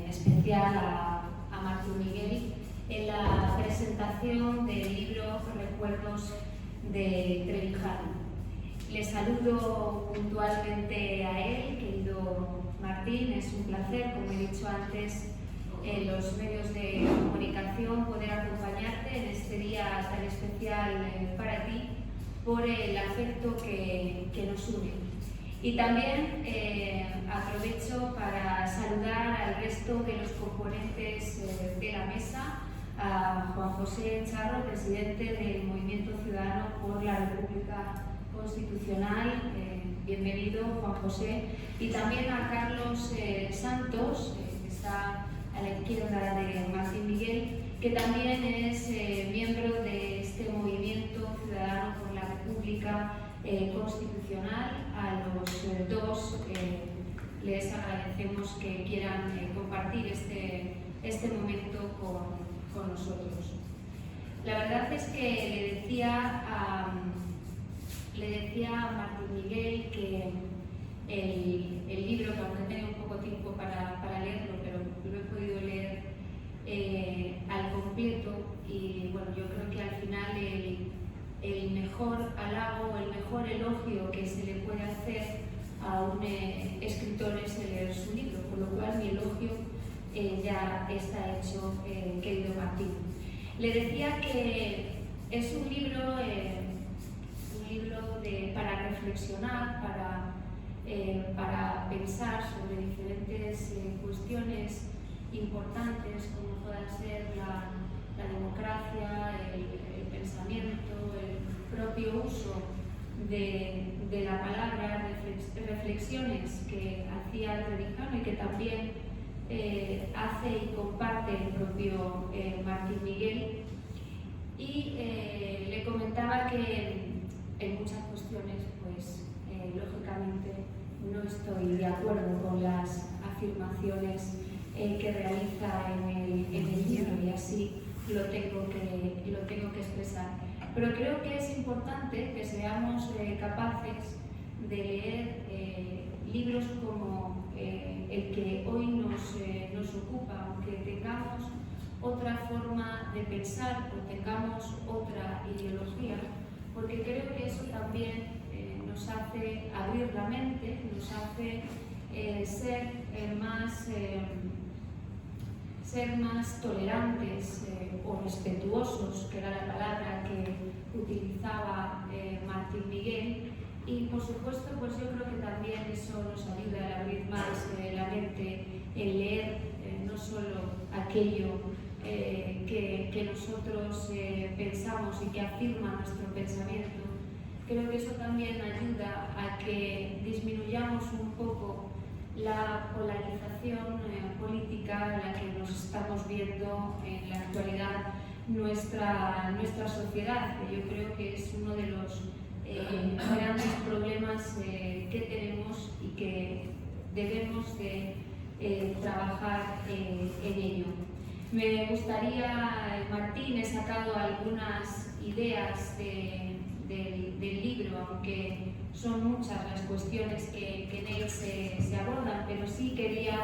especial a Martín Miguel en la presentación del libro Recuerdos de Trevijano. Le saludo puntualmente a él, querido Martín. Es un placer, como he dicho antes, en los medios de comunicación poder acompañarte en este día tan especial para ti por el afecto que nos une. Y también aprovecho para saludar al resto de los componentes de la mesa, a Juan José Charro, presidente del Movimiento Ciudadano por la República Constitucional. Bienvenido, Juan José. Y también a Carlos Santos, que está a la izquierda de Martín Miguel, que también es miembro de este Movimiento Ciudadano por la República Constitucional. A los dos les agradecemos que quieran compartir este momento con nosotros. La verdad es que le decía a Martín Miguel que el libro, que aunque tengo un poco tiempo para leerlo, pero lo he podido leer al completo, y bueno, yo creo que al final el mejor halago, el mejor elogio que se le puede hacer a un escritor es leer su libro, por lo cual mi elogio ya está hecho, querido Martín. Le decía que es un libro para reflexionar, para pensar sobre diferentes cuestiones importantes, como pueda ser la democracia, el pensamiento, el propio uso de la palabra, reflexiones que hacía Trevijano y que también hace y comparte el propio Martín Miguel. Y le comentaba que en muchas cuestiones, pues lógicamente no estoy de acuerdo con las afirmaciones que realiza en el libro, y así lo tengo que expresar. Pero creo que es importante que seamos capaces de leer libros como el que hoy nos ocupa, aunque tengamos otra forma de pensar o tengamos otra ideología, porque creo que eso también nos hace abrir la mente, nos hace ser más tolerantes o respetuosos, que era la palabra que utilizaba Martín Miguel. Y por supuesto, pues yo creo que también eso nos ayuda a abrir más la mente, en leer no solo aquello que nosotros pensamos y que afirma nuestro pensamiento. Creo que eso también ayuda a que disminuyamos un poco la polarización política en la que nos estamos viendo en la actualidad nuestra sociedad. Yo creo que es uno de los grandes problemas que tenemos y que debemos de trabajar en ello. Me gustaría, Martín, he sacado algunas ideas del libro, aunque son muchas las cuestiones que en él se abordan, pero sí quería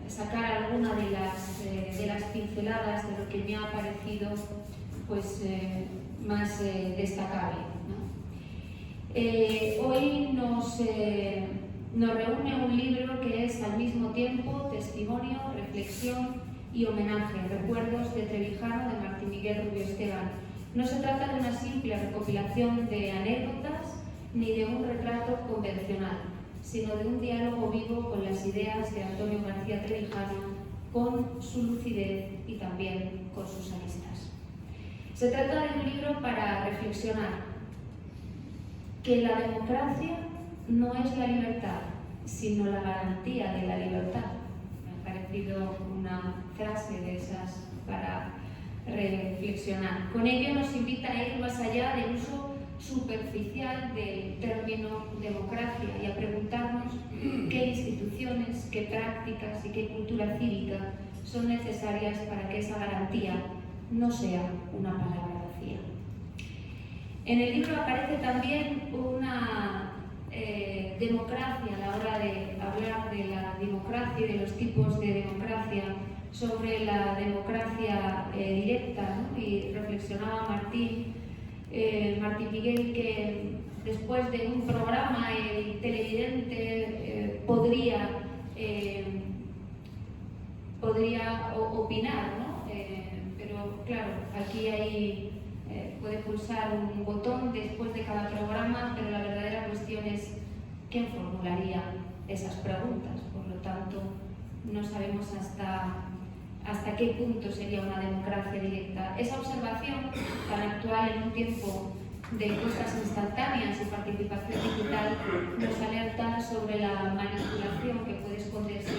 sacar alguna de las pinceladas de lo que me ha parecido pues, más destacable, ¿no? Hoy nos reúne un libro que es al mismo tiempo testimonio, reflexión y homenaje, Recuerdos de Trevijano, de Martín Miguel Rubio Esteban. No se trata de una simple recopilación de anécdotas ni de un retrato convencional, sino de un diálogo vivo con las ideas de Antonio García Trevijano, con su lucidez y también con sus aristas. Se trata de un libro para reflexionar que la democracia no es la libertad, sino la garantía de la libertad. Me ha parecido una frase de esas para reflexionar. Con ello nos invita a ir más allá del uso superficial del término democracia y a preguntarnos qué instituciones, qué prácticas y qué cultura cívica son necesarias para que esa garantía no sea una palabra vacía. En el libro aparece también una democracia, a la hora de hablar de la democracia democracia y de los tipos de democracia, sobre la democracia directa, ¿no? Y reflexionaba Martín Miguel que después de un programa el televidente podría opinar, ¿no? Pero claro, aquí puede pulsar un botón después de cada programa, pero la verdadera cuestión es quién formularía esas preguntas. Por lo tanto, no sabemos hasta qué punto sería una democracia directa. Esa observación tan actual en un tiempo de encuestas instantáneas y participación digital nos alerta sobre la manipulación que puede esconderse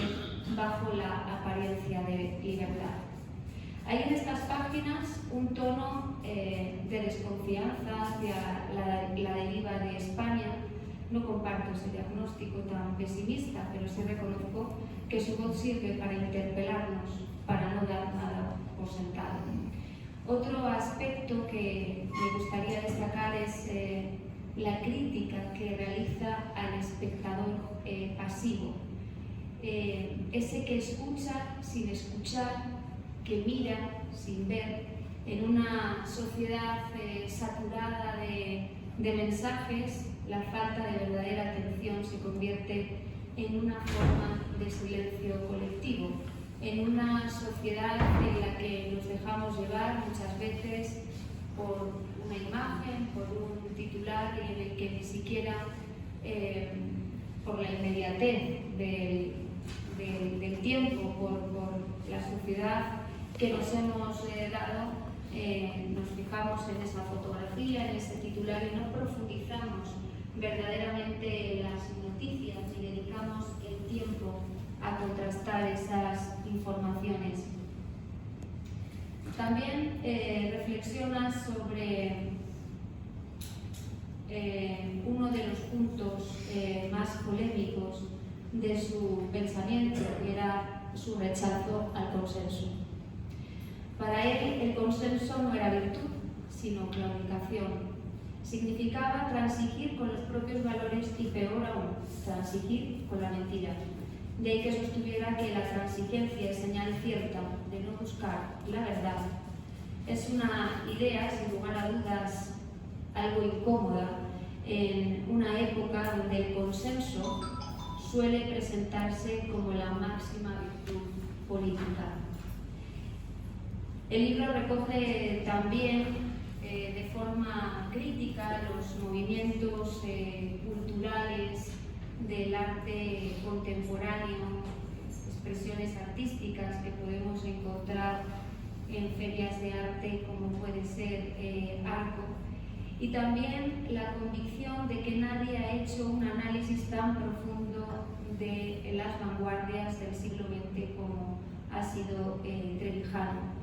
bajo la apariencia de libertad. Hay en estas páginas un tono de desconfianza hacia la deriva de España. No comparto ese diagnóstico tan pesimista, pero sí reconozco que su voz sirve para interpelarnos, para no dar nada por sentado. Otro aspecto que me gustaría destacar es la crítica que realiza al espectador pasivo. Ese que escucha sin escuchar, que mira sin ver, en una sociedad saturada de mensajes, la falta de verdadera atención se convierte en una forma de silencio colectivo, en una sociedad en la que nos dejamos llevar muchas veces por una imagen, por un titular, y en el que ni siquiera por la inmediatez del tiempo, por la sociedad que nos hemos dado, nos fijamos en esa fotografía, en ese titular, y no profundizamos verdaderamente en las noticias ni dedicamos el tiempo a contrastar esas informaciones. También reflexiona sobre uno de los puntos más polémicos de su pensamiento, que era su rechazo al consenso. Para él, el consenso no era virtud, sino claudicación. Significaba transigir con los propios valores y, peor aún, transigir con la mentira. De ahí que sostuviera que la transigencia es señal cierta de no buscar la verdad. Es una idea, sin lugar a dudas, algo incómoda en una época donde el consenso suele presentarse como la máxima virtud política. El libro recoge también de forma crítica los movimientos culturales del arte contemporáneo, expresiones artísticas que podemos encontrar en ferias de arte como puede ser Arco, y también la convicción de que nadie ha hecho un análisis tan profundo de las vanguardias del siglo XX como ha sido Trevijano.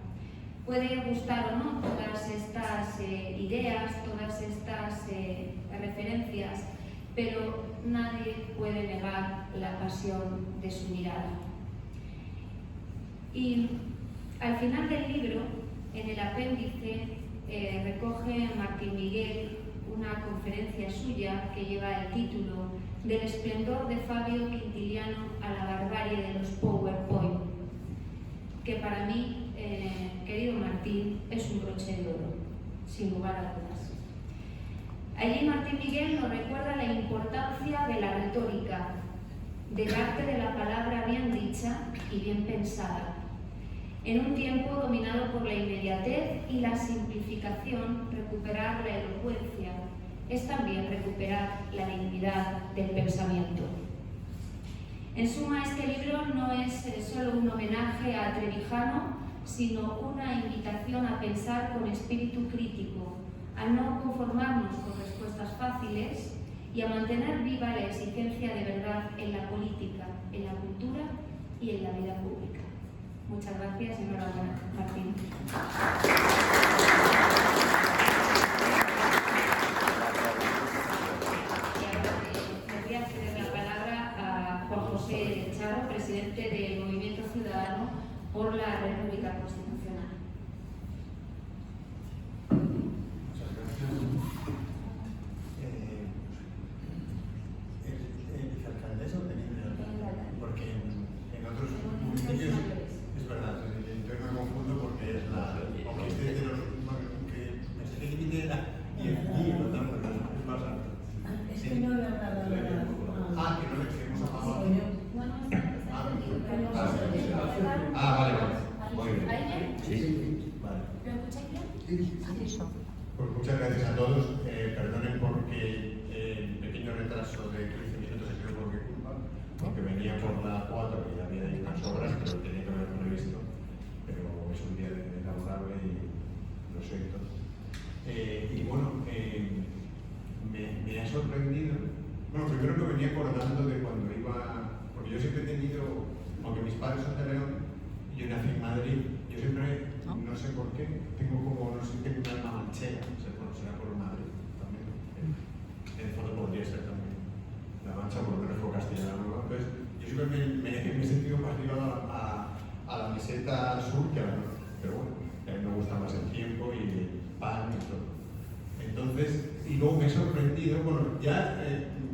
Puede gustar o no todas estas ideas, todas estas referencias, pero nadie puede negar la pasión de su mirada. Y al final del libro, en el apéndice, recoge Martín Miguel una conferencia suya que lleva el título Del esplendor de Fabio Quintiliano a la barbarie de los PowerPoint, que para mí, querido Martín, es un broche de oro, sin lugar a dudas. Allí Martín Miguel nos recuerda la importancia de la retórica, del arte de la palabra bien dicha y bien pensada. En un tiempo dominado por la inmediatez y la simplificación, recuperar la elocuencia es también recuperar la dignidad del pensamiento. En suma, este libro no es solo un homenaje a Trevijano, sino una invitación a pensar con espíritu crítico, a no conformarnos con respuestas fáciles y a mantener viva la exigencia de verdad en la política, en la cultura y en la vida pública. Muchas gracias y enhorabuena, Martín. Y ahora voy a ceder la palabra a Juan José Charo, presidente del Movimiento Ciudadano por la República Constitucional. Muchas gracias. ¿El vicealcaldesa o teniente de alcalde? Porque en sí que mayores. es verdad, yo me confundo porque es la. Aunque este de los. Que el límite era 10 días, ¿verdad? Pero es más alto. Es que no le han dado nada. Que no le queremos apagado. No, está entendido. Vale. Muy bien. ¿Ahí bien? Sí. Vale. ¿Lo escucháis bien? Pues muchas gracias a todos. Perdonen porque el pequeño retraso de 15 minutos ha sido por mi culpa, porque venía por la 4 y había ahí unas obras, pero tenía que haber previsto. Pero es un día laborable y lo siento. Y bueno, me ha sorprendido. Bueno, primero me venía acordando de cuando iba, porque yo siempre he tenido, aunque mis padres son de León, yo nací en Madrid, yo siempre, no sé por qué, tengo como, no sé, tengo una alma manchega, será por Madrid también. En el fondo podría ser también la Mancha, por lo menos por Castilla-La Nueva. Entonces, yo siempre me he sentido más ligado a la meseta sur que a la norte, pero bueno, a mí me gusta más el tiempo y el pan y todo. Entonces, y luego me he sorprendido, bueno, ya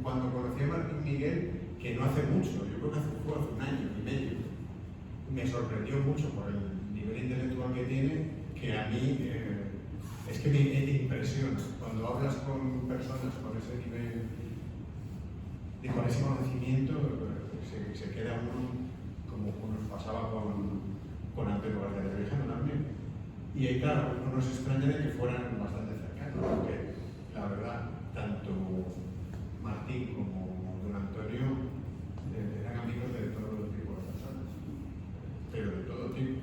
cuando conocí a Martín Miguel, que no hace mucho, yo creo que fue hace un año y medio, me sorprendió mucho por el nivel intelectual que tiene, que a mí es que me impresiona. Cuando hablas con personas con ese nivel, con ese conocimiento, se queda uno como nos pasaba con Antonio García Trevijano también. Y claro, no nos extraña de que fueran bastante cercanos, porque la verdad, tanto Martín como don Antonio eran amigos de todo tipo de personas, pero de todo tipo.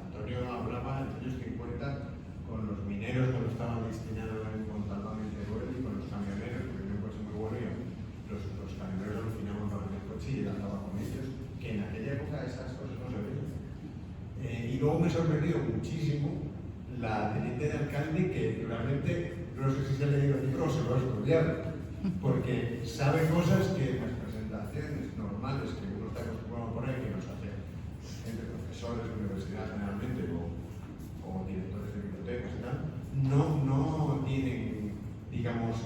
Antonio hablaba en los años 50 con los mineros cuando estaban destinados en Montalbán y Teruel y con los camioneros, porque tenía un coche muy bueno y los camioneros alucinaban con el coche y él andaba con ellos, que en aquella época esas cosas no se veían. Y luego me ha sorprendido muchísimo la teniente de alcalde, que realmente, no sé si se ha leído el libro o se lo ha estudiado, porque sabe cosas que en las presentaciones normales que uno está acostumbrado a poner, que nos hace gente, profesores de universidad generalmente o directores de bibliotecas y tal, no tienen, digamos,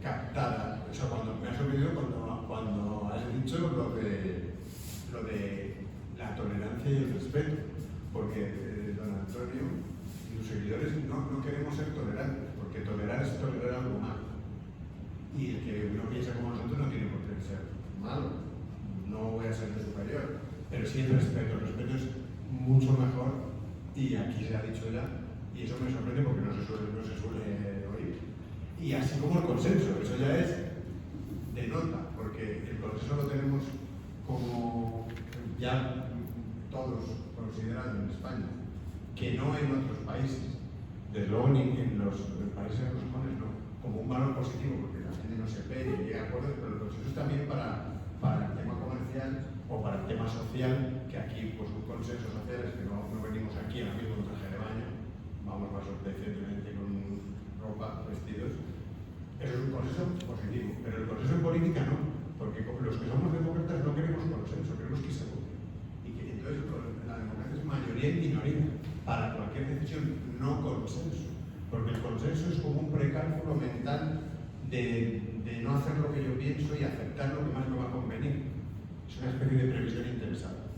captada. O sea, cuando me ha sorprendido cuando has dicho lo de la tolerancia y el respeto, porque don Antonio y sus seguidores no queremos ser tolerantes, porque tolerar es tolerar algo malo. Y el que uno piensa como nosotros no tiene por qué ser malo, no voy a ser de superior, pero sí el respeto es mucho mejor, y aquí se ha dicho ya, y eso me sorprende porque no se suele oír. Y así como el consenso, eso ya es de nota, porque el consenso lo tenemos como ya todos considerados en España, que no en otros países, desde luego ni en los países anglosajones no, como un valor positivo, porque la gente no se pega y llega a acuerdos, pero el consenso es también para el tema comercial o para el tema social, que aquí pues un consenso social es que no venimos aquí ahora mismo en traje de baño, vamos más decentemente con ropa, vestidos. Eso es un consenso positivo, pero el consenso en política no, porque los que somos demócratas no queremos consenso, queremos que se vote. Y que entonces la democracia es mayoría y minoría para cualquier decisión, no consenso, porque el consenso es como un precálculo mental de no hacer lo que yo pienso y aceptar lo que más me va a convenir. Es una especie de previsión interesada,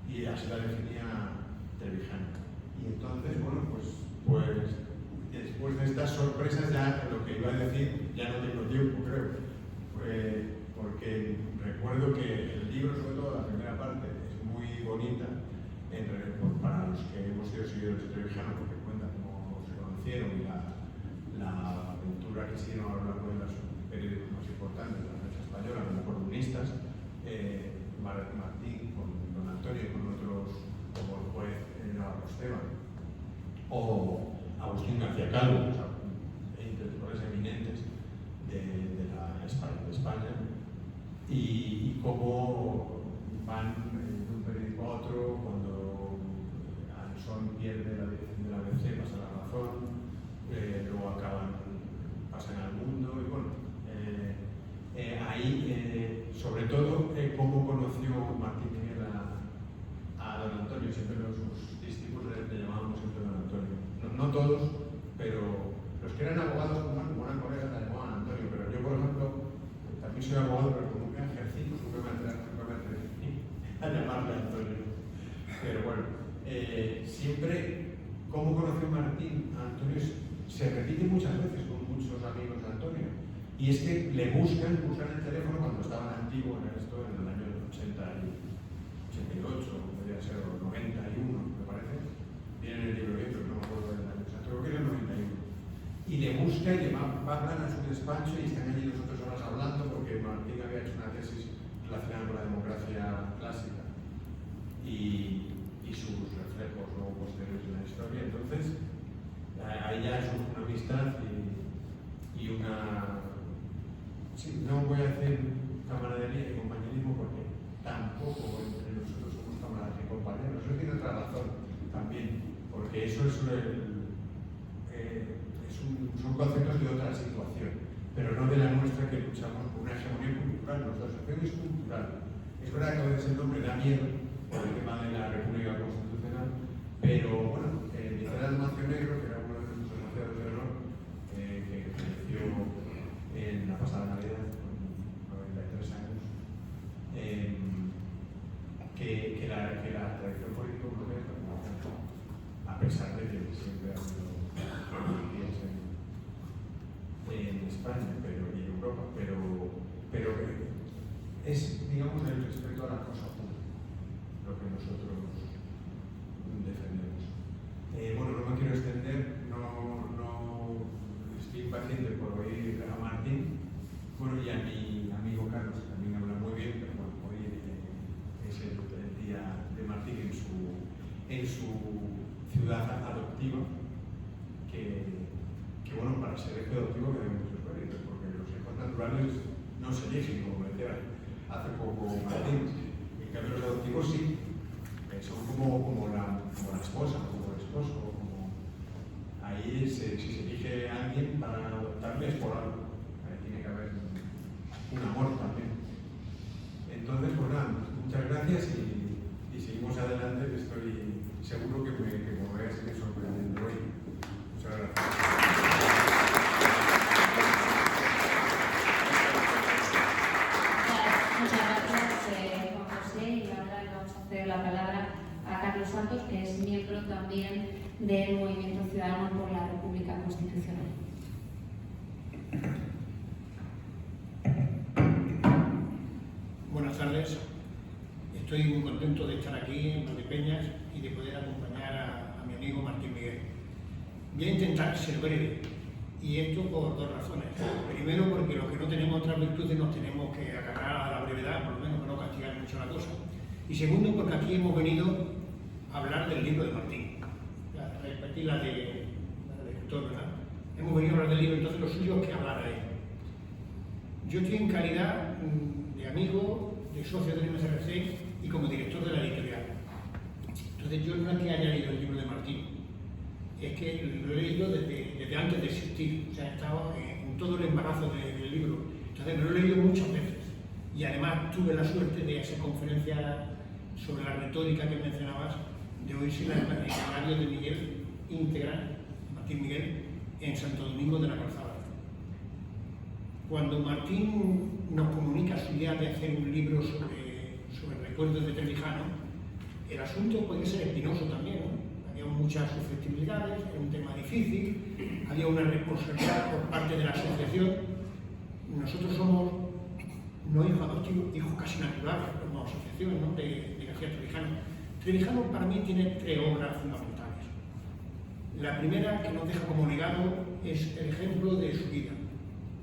y así la definía Trevijano. Y entonces, bueno, pues después de estas sorpresas, ya lo que iba a decir ya no tengo tiempo, creo, porque recuerdo que el libro, sobre todo la primera parte, es muy bonita para los que hemos sido seguidores de Trevijano, porque cuenta cómo se conocieron y la aventura que siguieron a lo largo de los periódicos más importantes de la prensa española, como columnistas, Martín con don Antonio y con otros, como el juez Navarro Esteban, o Agustín García Calvo, o sea, intelectuales eminentes de España, y cómo van de un periódico a otro, cuando Ansón pierde la dirección de la BBC, pasa la razón, luego pasan al Mundo, y bueno, ahí, sobre todo, cómo conoció Martín Miguel a don Antonio. Siempre sus discípulos le llamábamos siempre don Antonio. No todos, pero los que eran abogados, como eran colegas, le llamaban Antonio. Pero yo, por ejemplo, también soy abogado, pero como nunca ejercí, pues nunca me enteré siempre, ¿cómo conoció Martín a Antonio? Se repite muchas veces con muchos amigos de Antonio. Y es que le buscan el teléfono cuando estaba en Antiguo, en el año 88, podría ser, o 91, me parece. Viene en el libro bien, pero no me acuerdo del año exacto, creo que era el 91. Y le busca y le va a hablar a su despacho y están allí 2 o 3 horas hablando porque Martín había hecho una tesis relacionada con la democracia clásica y sus reflejos luego posteriores en la historia. Entonces, ahí ya es una amistad y una... Sí, no voy a decir camaradería y compañerismo porque tampoco entre nosotros somos camaradas y compañeros. Eso tiene otra razón también, porque eso es son conceptos de otra situación, pero no de la nuestra, que luchamos por una hegemonía cultural. Nuestra asociación es cultural. Es verdad que a veces el nombre da miedo por el tema de la República Constitucional, pero bueno, Nicolás Macio Negro, que era uno de nuestros asociados de honor, que falleció en la pasada Navidad, con 93 años, que la tradición política europea, a pesar de que siempre ha habido monarquías en España y en Europa, pero es, digamos, el respeto a la cosa pública, lo que nosotros defendemos. Bueno, no me quiero extender, no estoy impaciente por oír a Martín, bueno, y a mi amigo Carlos, que también habla muy bien, pero bueno, hoy es el día de Martín en su ciudad adoptiva, que bueno, para ser hijo adoptivo que hay muchos méritos, porque los hijos naturales no se eligen, como decía hace poco Martín. En cambio, los adoptivos sí, son como la esposa, como el esposo, ahí si se elige a alguien para adoptarle es por algo, ahí tiene que haber un amor también. Entonces, pues nada, muchas gracias y seguimos adelante, que estoy seguro que me voy a seguir sorprendiendo hoy. Muchas gracias. La palabra a Carlos Santos, que es miembro también del Movimiento Ciudadano por la República Constitucional. Buenas tardes. Estoy muy contento de estar aquí en Valdepeñas y de poder acompañar a mi amigo Martín Miguel. Voy a intentar ser breve, y esto por 2 razones. Primero, porque los que no tenemos otras virtudes nos tenemos que agarrar a la brevedad, por lo menos para no castigar mucho la cosa. Y segundo, porque aquí hemos venido a hablar del libro de Martín, a repetir la de escritor, ¿verdad? Hemos venido a hablar del libro, entonces lo suyo es que hablara de él. Yo estoy en calidad de amigo, de socio del MCRC y como director de la editorial. Entonces yo no es que haya leído el libro de Martín, es que lo he leído desde antes de existir, o sea, he estado en todo el embarazo del libro. Entonces me lo he leído muchas veces y además tuve la suerte de hacer conferencias sobre la retórica que mencionabas, de oírse el horario de Miguel íntegra, Martín Miguel, en Santo Domingo de la Calzada. Cuando Martín nos comunica su idea de hacer un libro sobre recuerdos de Trevijano, el asunto podía ser espinoso también, ¿no? Había muchas susceptibilidades, era un tema difícil, había una responsabilidad por parte de la asociación. Nosotros somos no hijos adoptivos, hijos casi naturales como asociación, ¿no? de García Trevijano. Trevijano para mí tiene 3 obras fundamentales. La primera, que nos deja como legado, es el ejemplo de su vida.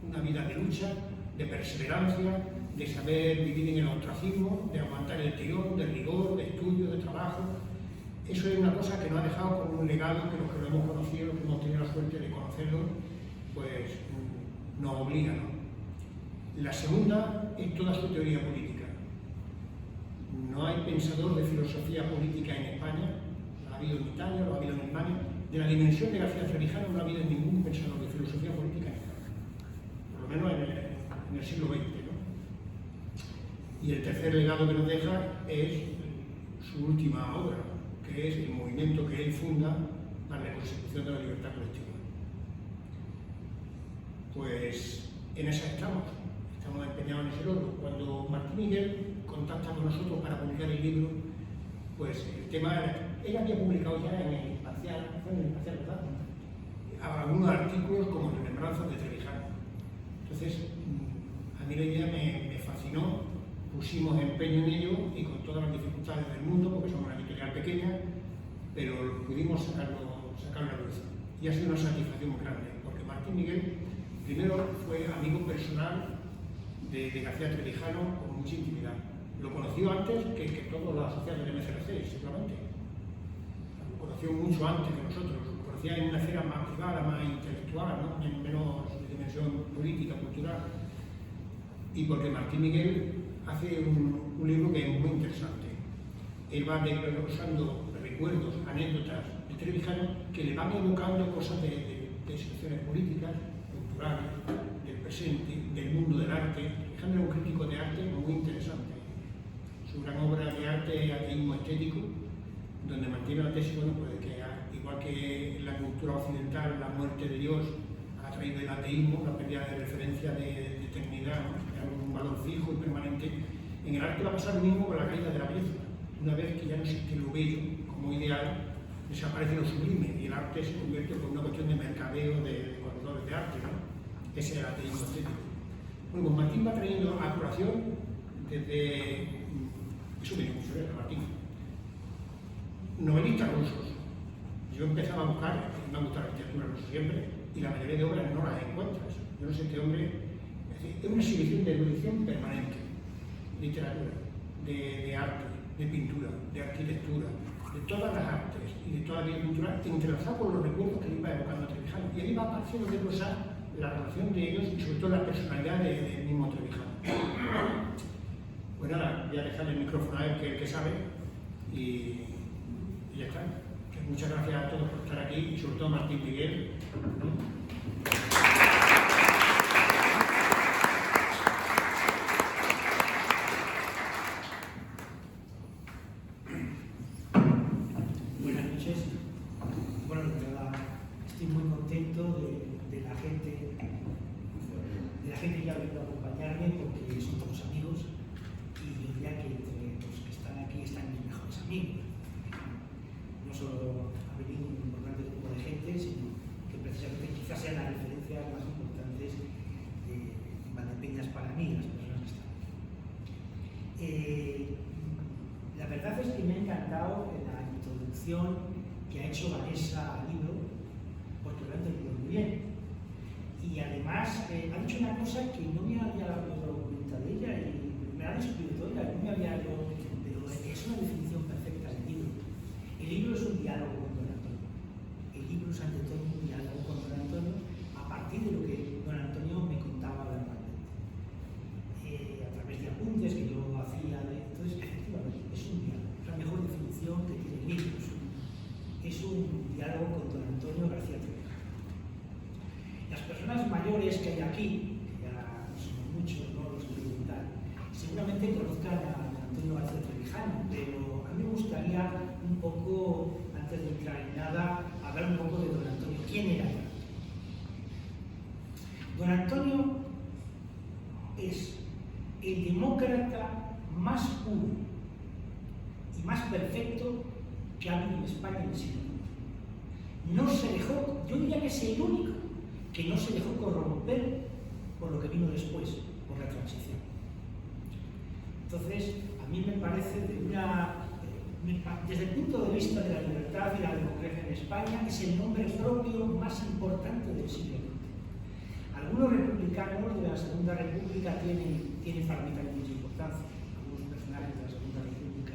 Una vida de lucha, de perseverancia, de saber vivir en el ostracismo, de aguantar el tirón, de rigor, de estudio, de trabajo. Eso es una cosa que nos ha dejado como un legado que los que lo hemos conocido, los que hemos tenido la suerte de conocerlo, pues nos obliga, ¿no? La segunda es toda su teoría política. No hay pensador de filosofía política en España, lo ha habido en Italia, lo ha habido en España, de la dimensión de García Trevijano no ha habido ningún pensador de filosofía política en España, por lo menos en el siglo XX, ¿no? Y el tercer legado que nos deja es su última obra, que es el movimiento que él funda para la consecución de la libertad colectiva. Pues en esa estamos empeñados en ese logro. Cuando Martín Miguel contacta con nosotros para publicar el libro, Pues el tema era, ella había publicado ya en el Imparcial, ¿verdad? Algunos artículos como Remembranzas de Trevijano. Entonces, a mí la idea me fascinó, pusimos empeño en ello y con todas las dificultades del mundo, porque somos una editorial pequeña, pero pudimos sacarlo a la luz. Y ha sido una satisfacción muy grande, porque Martín Miguel primero fue amigo personal de García Trevijano con mucha intimidad. Lo conoció antes que todos los asociados del MCRC, seguramente. Lo conoció mucho antes que nosotros, lo conocía en una esfera más privada, más intelectual, ¿no? En menos dimensión política, cultural. Y porque Martín Miguel hace un libro que es muy interesante. Él va desglosando recuerdos, anécdotas de Trevijano que le van evocando cosas de situaciones políticas, culturales, del presente, del mundo del arte. Trevijano era un crítico de arte muy interesante. Su gran obra de arte es Ateísmo Estético, donde mantiene la tesis, bueno, pues, que igual que en la cultura occidental la muerte de Dios ha traído el ateísmo, la pérdida de referencia de eternidad, ¿no? Un valor fijo y permanente. En el arte va a pasar lo mismo con la caída de la belleza. Una vez que ya no existe lo bello como ideal, desaparece lo sublime y el arte se convierte en una cuestión de mercadeo de corredores de arte, ¿no? Ese es el ateísmo estético. Bueno, pues Martín va trayendo a colación desde... Eso me dio mucho ver, Martín. Novelistas rusos. Yo empezaba a buscar, me ha gustado la literatura rusa siempre, y la mayoría de obras no las encuentras. Yo no sé, este hombre... Es una exhibición de erudición permanente. Literatura, de arte, de pintura, de arquitectura, de todas las artes y de toda la vida cultural, entrelazada por los recuerdos que él iba evocando a Trevijano. Y él iba apareciendo desglosar la relación de ellos y sobre todo la personalidad del mismo Trevijano. Pues nada, voy a dejar el micrófono a él, que sabe, y ya está. Muchas gracias a todos por estar aquí y sobre todo a Martín Miguel. Buenas noches. Bueno, de verdad, estoy muy contento de la gente que ha venido a acompañarme porque son todos amigos y yo diría que entre los que están aquí están mis mejores amigos. No solo ha venido un importante grupo de gente, sino que precisamente quizás sean las referencias más importantes de Valdepeñas para mí, las personas que están aquí. La verdad es que me ha encantado la introducción que ha hecho Vanessa al libro, porque lo ha entendido muy bien. Y además ha dicho una cosa que no me había dado cuenta de ella y me ha descubierto ella, no me había dado, pero es una definición perfecta del libro. El libro es un diálogo con Don Antonio. El libro es ante todo un diálogo con Don Antonio a partir de lo que Don Antonio me contaba verbalmente. A través de apuntes que yo hacía, entonces efectivamente es un diálogo. Es la mejor definición que tiene el libro. Es un diálogo con Don Antonio García Trevijano. Las personas mayores que hay aquí, que ya somos muchos, no los voy a preguntar, seguramente conozcan a Antonio García Trevijano, pero a mí me gustaría un poco, antes de entrar en nada, hablar un poco de Don Antonio. ¿Quién era Don Antonio? Don Antonio es el demócrata más puro y más perfecto que ha habido en España en el siglo XX. No se dejó, yo diría que es el único que no se dejó corromper por lo que vino después, por la transición. Entonces, a mí me parece desde el punto de vista de la libertad y la democracia en España, es el nombre propio más importante del siglo XX. Algunos republicanos de la Segunda República tienen fragmentariamente mucha importancia. Algunos personajes de la Segunda República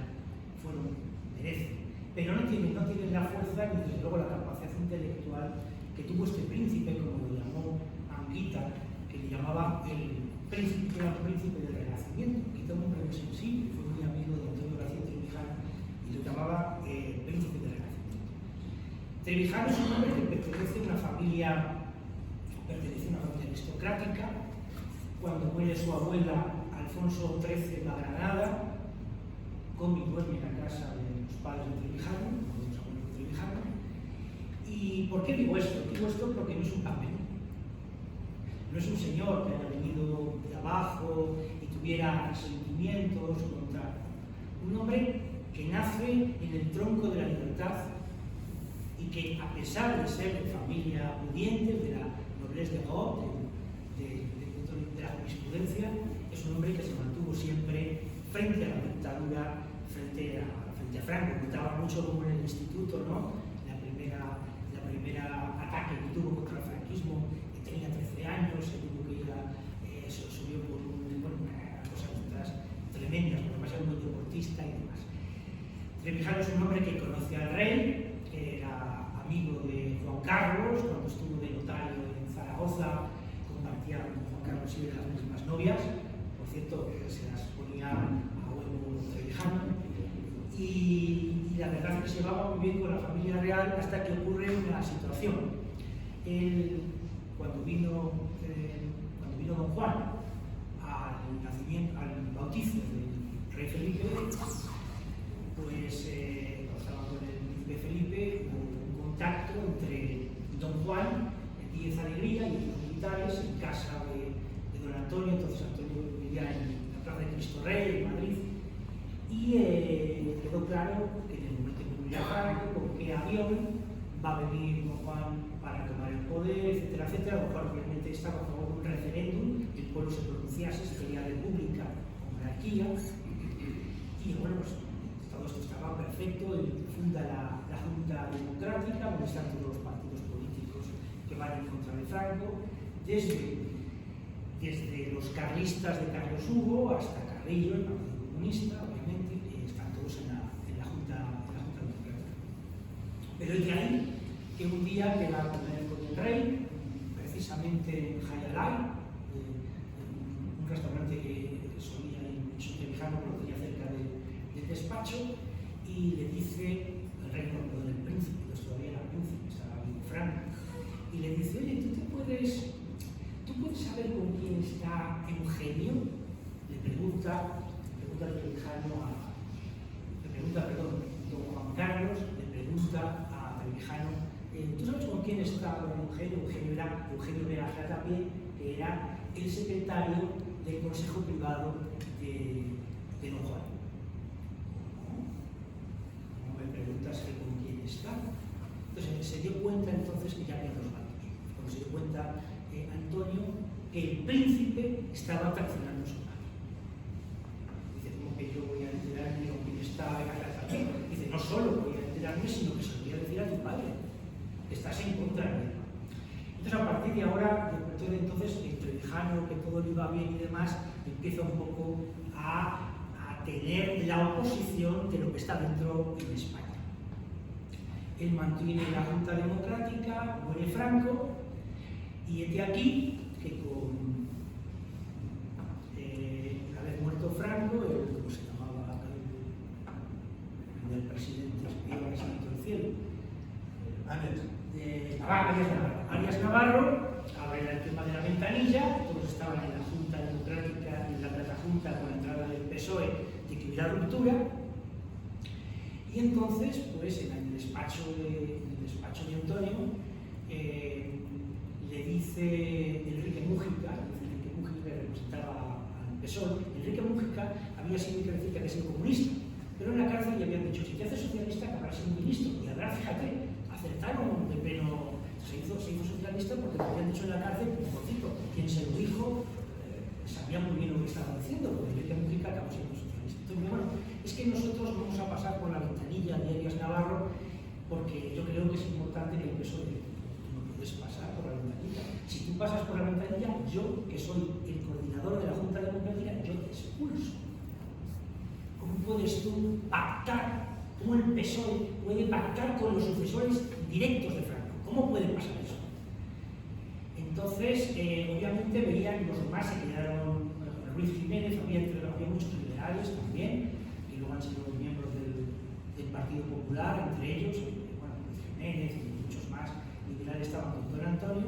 merecen, pero no tienen la fuerza ni desde luego la capacidad intelectual que tuvo este príncipe, como lo llamó Anguita, que le llamaba el príncipe, que era el príncipe del Renacimiento, quizá un hombre muy sensible, fue muy amigo de Antonio García Trevijano y lo llamaba príncipe del Renacimiento. Trevijano es un hombre que pertenece a una familia aristocrática. Cuando muere su abuela Alfonso XIII en la Granada, come y duerme en la casa de los padres de Trevijano, de los abuelos de Trevijano. ¿Y por qué digo esto? Digo esto porque no es un campero. No es un señor que haya venido de abajo y tuviera sentimientos contra un hombre que nace en el tronco de la libertad y que, a pesar de ser de familia pudiente, de la noblesse de Gaulle, de la jurisprudencia, es un hombre que se mantuvo siempre frente a la dictadura, frente a Franco. Contaba mucho como en el instituto, ¿no? La primera ataque que tuvo contra el franquismo, que tenía 13 años, se tuvo que ir subió por una cosa de estas tremendas, porque además era muy deportista y demás. Trevijano es un hombre que conoce al rey, que era amigo de Juan Carlos, cuando estuvo de notario en Zaragoza, compartía con Juan Carlos y las mismas novias, por cierto, se las ponía a huevo Trevijano, y la verdad es que se llevaba muy bien con la familia real hasta que ocurre una situación. Él, cuando vino don Juan al bautizo del rey Felipe, pues cuando estaba con el príncipe Felipe, hubo un contacto entre don Juan, el Díez Alegría, y los militares en casa de don Antonio. Entonces Antonio vivía en la Plaza de Cristo Rey, en Madrid, y quedó claro que en el momento en que muriera Franco, con qué avión va a venir don Juan para tomar el poder, etcétera, etcétera. Don Juan obviamente estaba a favor de un referéndum, el pueblo se pronunciase si quería república o monarquía, y bueno, pues todo esto estaba perfecto. Él funda la Junta Democrática, donde están todos los partidos políticos que van en contra de Franco, desde los carlistas de Carlos Hugo hasta Carrillo, el Partido Comunista, obviamente, están todos en la Junta Democrática. Pero es de ahí que un día queda con el rey, precisamente en Jayalay, un restaurante que solía en Trevijano, que lo tenía cerca del despacho, y le dice el rey, no, del príncipe, pues todavía era príncipe, estaba vivo Franco, y le dice: oye, ¿tú puedes saber con quién está Eugenio? Le pregunta don Juan Carlos, le pregunta a Trevijano: ¿tú sabes con quién está Eugenio? Eugenio Vera Tapie, que era el secretario del Consejo Privado de don Juan. ¿Cómo me preguntas que con quién está? Entonces se dio cuenta entonces que ya había dos bandos. Cuando se dio cuenta Antonio que el príncipe estaba traicionando a su padre. Dice: ¿cómo que yo voy a enterarme con quién está Vera Tapie? Dice: no solo voy a enterarme, sino que se lo voy a decir a tu padre. Estás en contra de él. Entonces, a partir de ahora, entonces, el Trevijano, que todo le iba bien y demás, empieza un poco a tener la oposición de lo que está dentro en España. Él mantiene la Junta Democrática, muere Franco, y es de aquí que una vez muerto Franco, ¿cómo se llamaba? El presidente espión de Santo del Cielo. Arias Navarro abre el tema de la ventanilla. Todos estaban en la Junta Democrática, en la Junta con la entrada del PSOE, de que hubiera ruptura, y entonces, pues en el despacho de Antonio, le dice Enrique Mújica, que representaba al PSOE. Enrique Mújica había sido comunista, pero en la cárcel le habían dicho: si te haces socialista acabarás siendo ministro. Y ahora, fíjate, acertaron de pleno. Se hizo socialista porque lo habían dicho en la cárcel, un poquito. Quien se lo dijo sabía muy bien lo que estaba diciendo, porque Enrique Mújica acabó siendo socialista. Entonces, bueno, es que nosotros vamos a pasar por la ventanilla de Arias Navarro, porque yo creo que es importante que el PSOE no puedes pasar por la ventanilla. Si tú pasas por la ventanilla, yo, que soy el coordinador de la Junta Democrática, yo te expulso. ¿Cómo puedes tú pactar? ¿Cómo el PSOE puede pactar con los sucesores directos de Franco? ¿Cómo puede pasar eso? Entonces, obviamente veían, los demás se quedaron, Ruiz Jiménez, había muchos liberales también, que luego han sido miembros del Partido Popular, entre ellos, Ruiz Jiménez y muchos más liberales estaban con don Antonio,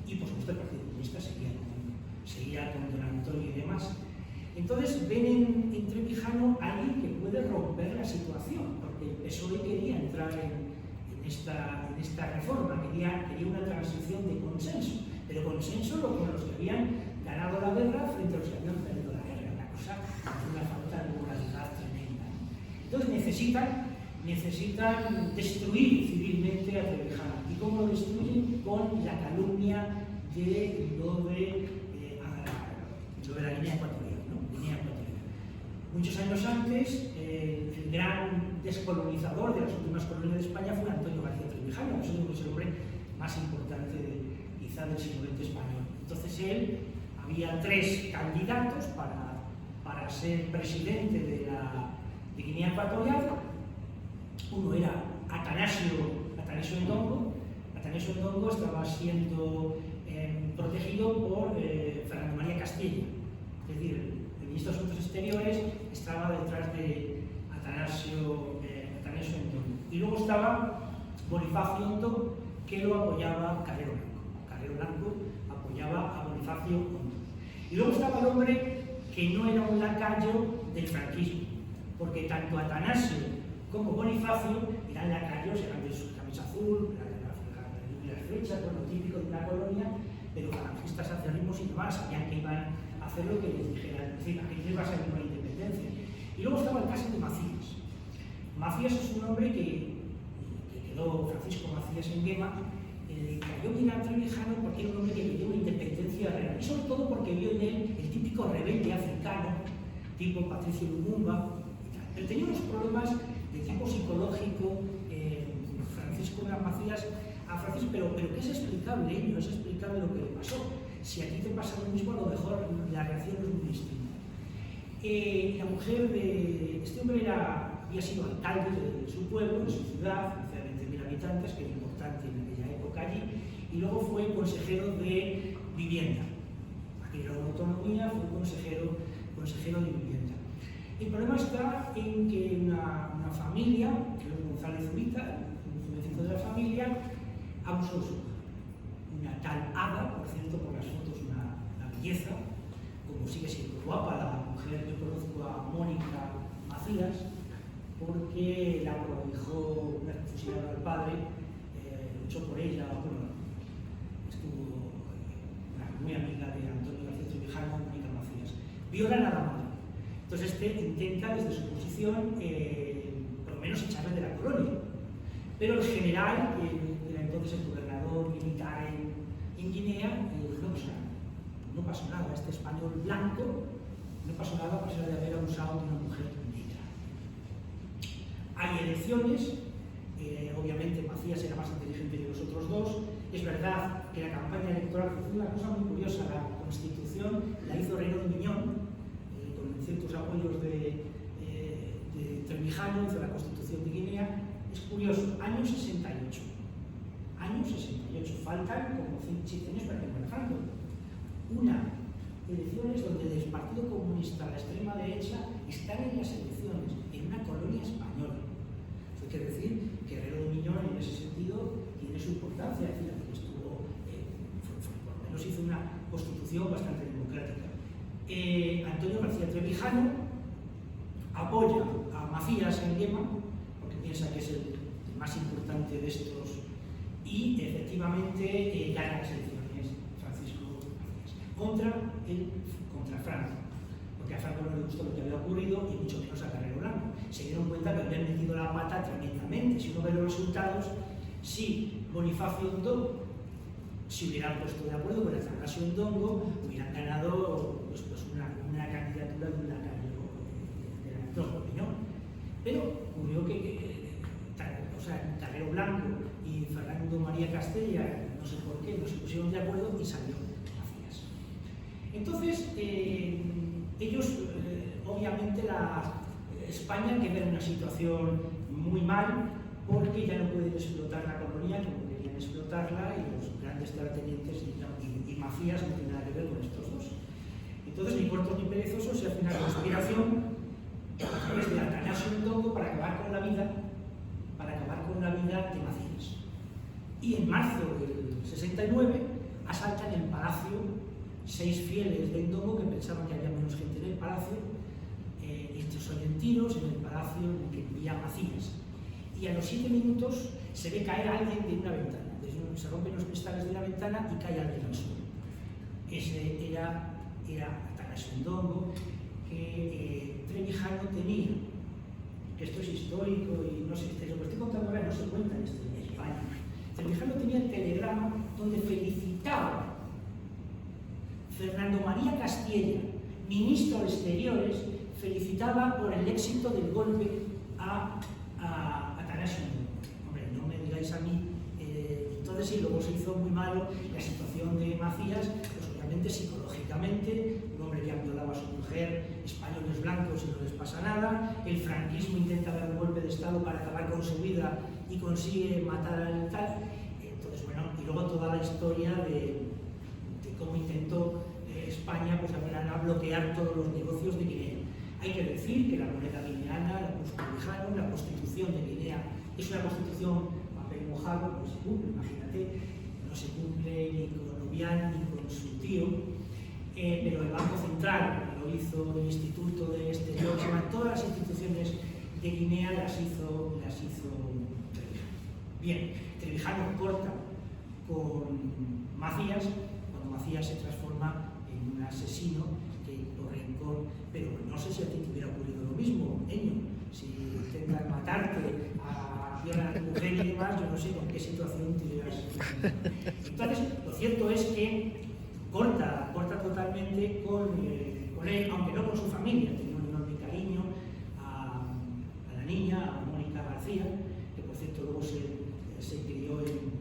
y por supuesto el Partido Comunista seguía con don Antonio y demás. Entonces ven en Trevijano a alguien que puede romper la situación, porque el PSOE quería entrar en esta reforma, quería una transición de consenso, pero consenso con los que habían ganado la guerra frente a los que habían perdido la guerra, una falta de moralidad tremenda. Entonces necesitan destruir civilmente a Trevijano. ¿Y cómo lo destruyen? Con la calumnia de lo de la Guinea Ecuatorial, ¿no? Guinea Ecuatorial. Muchos años antes, el gran descolonizador de las últimas colonias de España fue Antonio García Trevijano, que es el hombre más importante quizá del siglo XX español. Entonces había 3 candidatos para ser presidente de Guinea Ecuatorial. Uno era Atanasio Ndongo. Atanasio Ndongo estaba siendo protegido por Fernando María Castilla. Es decir, el ministro de Asuntos Exteriores estaba detrás de Atanasio Ndongo. Y luego estaba Bonifacio Ondo, que lo apoyaba Carrero Blanco. Carrero Blanco apoyaba a Bonifacio Ondo. Y luego estaba el hombre que no era un lacayo del franquismo, porque tanto Atanasio como Bonifacio eran lacayos, eran de su camisa azul, de las flechas, lo típico de una colonia, pero falangistas acérrimos y demás, sabían que iban a hacer lo que les dijeran, es decir, aquello iba a ser una independencia. Y luego estaba el caso de Macías. Macías es un hombre que quedó, Francisco Macías Nguema, cayó bien a Trevijano porque era un hombre que quería una independencia real, y sobre todo porque vio en él el típico rebelde africano, tipo Patricio Lumumba, y tal. Pero tenía unos problemas de tipo psicológico, Francisco Macías, a Francisco, pero que es explicable, no es explicable lo que le pasó. Si a ti te pasa lo mismo, a lo mejor la reacción es muy distinta. La mujer de este hombre había sido alcalde de su pueblo, de su ciudad, de 20.000 habitantes, que era importante en aquella época allí, y luego fue consejero de vivienda. Aquí era una autonomía, fue consejero de vivienda. El problema está en que una familia, que es González Zurita, un jovencito de la familia, abusó de su mujer. Una tal Ada, por cierto, por las fotos, una belleza, como sigue siendo guapa la mujer. Yo conozco a Mónica Macías, porque la prohijó, una fusilada al padre, luchó por ella, bueno, estuvo muy amiga de Antonio García Trevijano, Mónica Macías. Violan a la madre. Entonces intenta desde su posición, por lo menos echarle de la colonia. Pero el general, era entonces el gobernador militar en Guinea, dijo, o sea, no pasó nada, este español blanco, no pasó nada a pesar de haber abusado de una mujer negra. Hay elecciones, obviamente Macías era más inteligente que los otros dos. Es verdad que la campaña electoral fue una cosa muy curiosa, la Constitución la hizo Reino de Miñón, con ciertos apoyos de Trevijano, hizo la Constitución de Guinea. Es curioso, año 68, faltan como 7 años para que muera Franco. Elecciones donde el Partido Comunista, la extrema derecha, están en las elecciones, en una colonia española. Eso quiere decir que Herrero de Miñón, en ese sentido, tiene su importancia, es decir, estuvo, por lo menos hizo una constitución bastante democrática. Antonio García Trevijano apoya a Macías Nguema, porque piensa que es el más importante de estos, y efectivamente gana las elecciones Francisco Macías contra Franco, porque a Franco no le gustó lo que había ocurrido y mucho menos a Carrero Blanco. Se dieron cuenta que habían metido la pata tremendamente. Si uno ve los resultados, si Bonifacio Ondo se hubieran puesto de acuerdo con el Atanasio Ndongo, hubieran ganado pues una candidatura de un lacayo de la Antonio Piñón. Pero ocurrió que Carrero Blanco y Fernando María Castella, no sé por qué, no se pusieron de acuerdo y salió Macías. Entonces, ellos, obviamente, España queda en una situación muy mal porque ya no pueden explotar la colonia como querían explotarla, y los grandes terratenientes y Macías no tienen nada que ver con estos dos. Entonces, ni cortos ni perezosos, se hace una conspiración a través de Atanasio Ndongo para acabar con la vida de Macías. Y en marzo del 69 asaltan el palacio 6 fieles de Ndongo que pensaban que había menos gente en el palacio, y estos oyen tiros en el palacio en el que vivía Macías. Y a los 7 minutos se ve caer a alguien de una ventana. Se rompen los cristales de la ventana y cae alguien al suelo. Ese era Atanasio Ndongo, que Trevijano tenía, que esto es historia. histórico y no sé, lo que estoy contando ahora no se cuenta en España. Trevijano tenía el telegrama donde felicitaba Fernando María Castilla, ministro de Exteriores, felicitaba por el éxito del golpe a Atanasio. Hombre, no me digáis a mí. Entonces sí, luego se hizo muy malo la situación de Macías, pues obviamente psicológicamente, un hombre que violaba a su mujer, españoles blancos y no les pasa nada, el franquismo intenta dar un golpe de Estado para acabar con su vida y consigue matar al tal. Entonces, bueno, y luego toda la historia de cómo intentó España pues, a bloquear todos los negocios de Guinea. Hay que decir que la moneda guineana, la Trevijano, la constitución de Guinea es una constitución papel mojado, no se cumple, imagínate, no se cumple ni con Obiang ni con su tío, pero el Banco Central lo hizo, el Instituto de Exteriores, todas las instituciones de Guinea las hizo Trevijano. Bien, Trevijano corta con Macías, cuando Macías se transforma en un asesino que por rencor, pero no sé si a ti te hubiera ocurrido lo mismo, Eño, si intentan matarte, violar a tu mujer y demás, yo no sé con qué situación te hubieras. Entonces, lo cierto es que corta totalmente con él, aunque no con su familia, tenía un enorme cariño a la niña, a Mónica García, que por cierto luego se crió en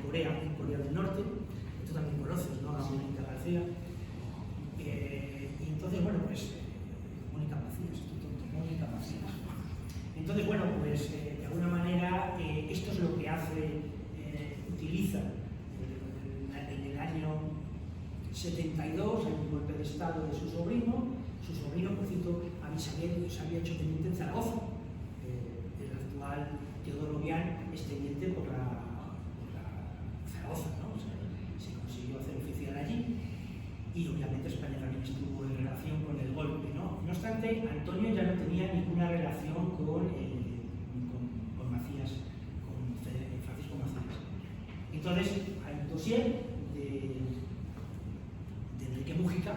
Corea del Norte. Tú también conoces, ¿no?, a Mónica García. Y entonces, bueno, pues Mónica Macías. Entonces, bueno, pues de alguna manera esto es lo que utiliza en el año 72, en un golpe de Estado de su sobrino, por cierto, se había hecho teniente en Zaragoza, el actual Teodoro Obiang es teniente por la Zaragoza, ¿no? O sea, se consiguió hacer oficial allí. Y obviamente España también estuvo en relación con el golpe, ¿no? No obstante, Antonio ya no tenía ninguna relación con Macías, con Francisco Macías. Entonces, hay un dossier de Enrique Mújica,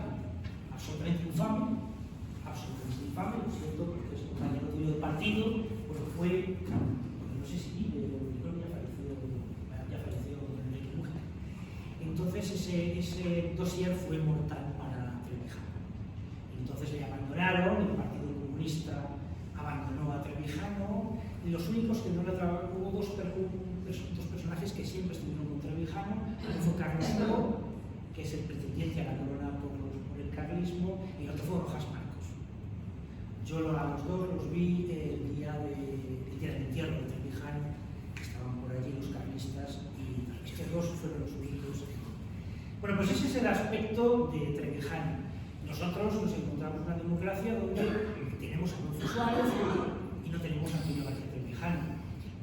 absolutamente infame, lo siento, porque es un compañero tuyo de partido, pues fue, porque no sé si vive, creo que ya falleció Enrique Mújica. Entonces ese dossier fue mortal para Trevijano. Entonces le abandonaron, el Partido Comunista abandonó a Trevijano, y los únicos que no le trabajaron, hubo dos personajes que siempre estuvieron con Trevijano, uno fue Carlos Hugo, que es el pretendiente a la corona por el carlismo, y el otro fue Rojas Marcos. Yo a los dos los vi el día del entierro de Trevijano, estaban por allí los carlistas, y estos dos fueron los únicos. Bueno, pues ese es el aspecto de Trevijano. Nosotros nos encontramos en una democracia donde tenemos a Adolfo Suárez y no tenemos a Antonio García Trevijano.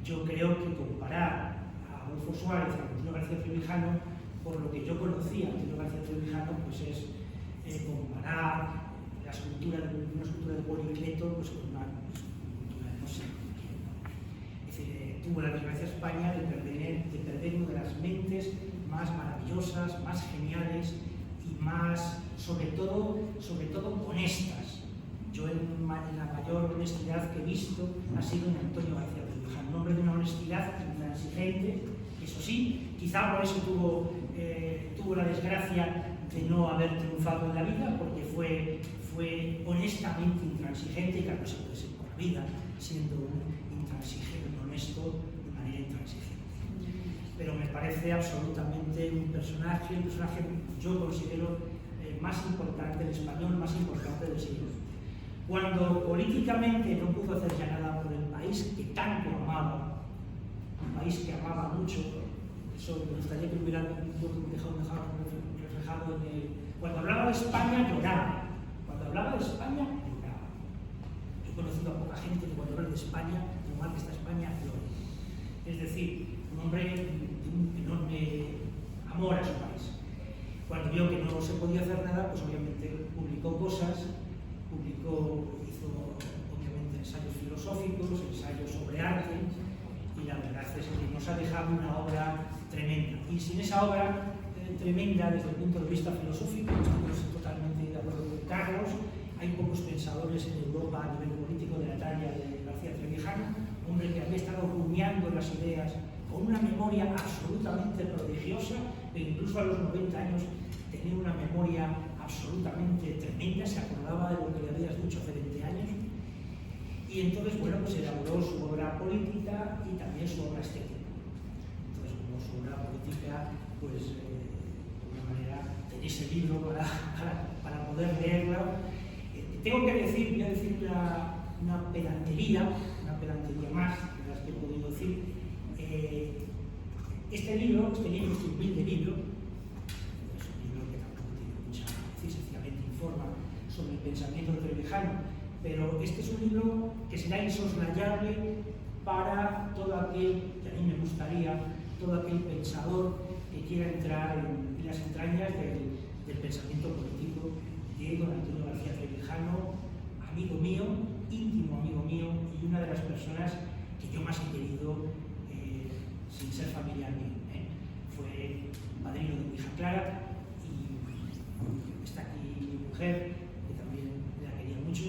Yo creo que comparar a Adolfo Suárez a Antonio García Trevijano, por lo que yo conocía a Antonio García Trevijano, pues es comparar una escultura de Policleto pues con una escultura de no sé quién. Es decir, tuvo la desgracia España de perder una de las mentes más maravillosas, más geniales y más, sobre todo honestas. Yo la mayor honestidad que he visto ha sido en Antonio García Trevijano, un hombre de una honestidad intransigente, eso sí, quizá por eso tuvo la desgracia de no haber triunfado en la vida, porque fue honestamente intransigente, y claro, no se puede ser por la vida siendo intransigente, honesto de manera intransigente. Pero me parece absolutamente un personaje yo considero más importante del español, más importante del siglo. Cuando políticamente no pudo hacer ya nada por el país que tanto amaba, un país que amaba mucho, eso me gustaría que lo hubieran dejado reflejado en el... Cuando hablaba de España lloraba, Yo he conocido a poca gente que cuando habla de España, lo mal que está España, llora. Es decir, un hombre de un enorme amor a su país. Cuando vio que no se podía hacer nada, pues obviamente publicó cosas, hizo obviamente ensayos filosóficos, ensayos sobre arte, y la verdad es que nos ha dejado una obra tremenda. Y sin esa obra tremenda desde el punto de vista filosófico, estamos totalmente de acuerdo con Carlos, hay pocos pensadores en Europa a nivel político de la talla de García Trevijano, hombre que había estado rumiando las ideas, con una memoria absolutamente prodigiosa, e incluso a los 90 años tenía una memoria absolutamente tremenda, se acordaba de lo que le habías dicho hace 20 años. Y entonces, bueno, pues elaboró su obra política y también su obra estética. Entonces, como su obra política, pues, de alguna manera, tenéis el libro para poder leerla. Tengo que decir, voy a decir una pedantería más de las que he podido decir. Este libro, este humilde libro, es un libro que tampoco tiene mucha, sencillamente informa sobre el pensamiento trevijano, pero este es un libro que será insoslayable para todo aquel, que a mí me gustaría, todo aquel pensador que quiera entrar en las entrañas del pensamiento político de don Antonio García Trevijano, amigo mío, íntimo amigo mío, y una de las personas que yo más he querido sin ser familiar mío. Fue padrino de mi hija Clara, y está aquí mi mujer, que también la quería mucho.